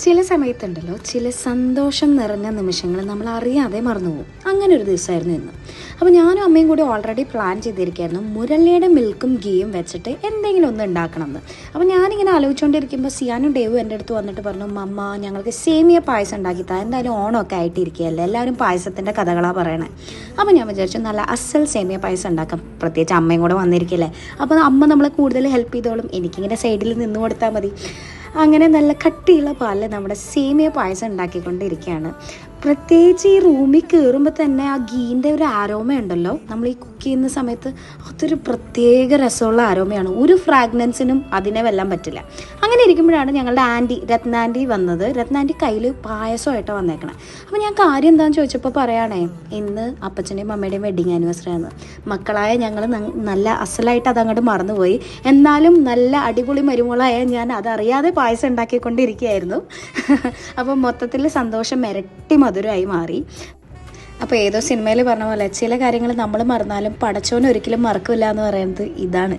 ചില സമയത്തുണ്ടല്ലോ, ചില സന്തോഷം നിറഞ്ഞ നിമിഷങ്ങൾ നമ്മൾ അറിയാതെ മറന്നുപോകും. അങ്ങനെ ഒരു ദിവസമായിരുന്നു ഇന്ന്. അപ്പോൾ ഞാനും അമ്മയും കൂടി ഓൾറെഡി പ്ലാൻ ചെയ്തിരിക്കുകയായിരുന്നു മുരളിയുടെ മിൽക്കും ഗീയും വെച്ചിട്ട് എന്തെങ്കിലും ഒന്ന് ഉണ്ടാക്കണം എന്ന്. അപ്പോൾ ഞാനിങ്ങനെ ആലോചിച്ചുകൊണ്ടിരിക്കുമ്പോൾ സിയാനും ഡേവും എൻ്റെ അടുത്ത് വന്നിട്ട് പറഞ്ഞു, അമ്മ ഞങ്ങൾക്ക് സേമിയ പായസം ഉണ്ടാക്കിത്താ, എന്തായാലും ഓണമൊക്കെ ആയിട്ടിരിക്കുകയല്ലേ, എല്ലാവരും പായസത്തിൻ്റെ കഥകളാണ് പറയണേ. അപ്പോൾ ഞാൻ വിചാരിച്ചു നല്ല അസൽ സേമിയ പായസം ഉണ്ടാക്കാം, പ്രത്യേകിച്ച് അമ്മയും കൂടെ വന്നിരിക്കില്ലേ, അപ്പോൾ അമ്മ നമ്മളെ കൂടുതൽ ഹെൽപ്പ് ചെയ്തോളും, എനിക്കിങ്ങനെ സൈഡിൽ നിന്ന് കൊടുത്താൽ മതി. അങ്ങനെ നല്ല കട്ടിയുള്ള പാലിൽ നമ്മുടെ സേമിയ പായസം ഉണ്ടാക്കിക്കൊണ്ടിരിക്കുകയാണ്. പ്രത്യേകിച്ച് ഈ റൂമിൽ കയറുമ്പോൾ തന്നെ ആ ഗീൻ്റെ ഒരു ആരോമ ഉണ്ടല്ലോ, നമ്മൾ ഈ കുക്ക് ചെയ്യുന്ന സമയത്ത് അതൊരു പ്രത്യേക രസമുള്ള ആരോമയാണ്. ഒരു ഫ്രാഗ്രൻസിനും അതിനെ വെല്ലാൻ പറ്റില്ല. അങ്ങനെ ഇരിക്കുമ്പോഴാണ് ഞങ്ങളുടെ ആൻറ്റി രത്നാൻറ്റി വന്നത്. രത്നാൻറ്റി കയ്യിൽ പായസമായിട്ടാണ് വന്നേക്കണേ. അപ്പോൾ ഞാൻ കാര്യം എന്താണെന്ന് ചോദിച്ചപ്പോൾ പറയുകയാണേ, ഇന്ന് അപ്പച്ചൻ്റെയും അമ്മയുടെയും വെഡിങ് ആനിവേഴ്സറി ആണ്. മക്കളായ ഞങ്ങൾ നല്ല അസലായിട്ട് അതങ്ങോട്ട് മറന്നുപോയി. എന്നാലും നല്ല അടിപൊളി മരുമോളായ ഞാൻ അതറിയാതെ പായസം ഉണ്ടാക്കിക്കൊണ്ടിരിക്കുകയായിരുന്നു. അപ്പോൾ മൊത്തത്തിൽ സന്തോഷം ഇരട്ടി മധുരമായി മാറി. അപ്പോൾ ഏതോ സിനിമയിൽ പറഞ്ഞ പോലെ ചില കാര്യങ്ങൾ നമ്മൾ മറന്നാലും പടച്ചോൻ ഒരിക്കലും മറക്കില്ല എന്ന് പറയുന്നത് ഇതാണ്.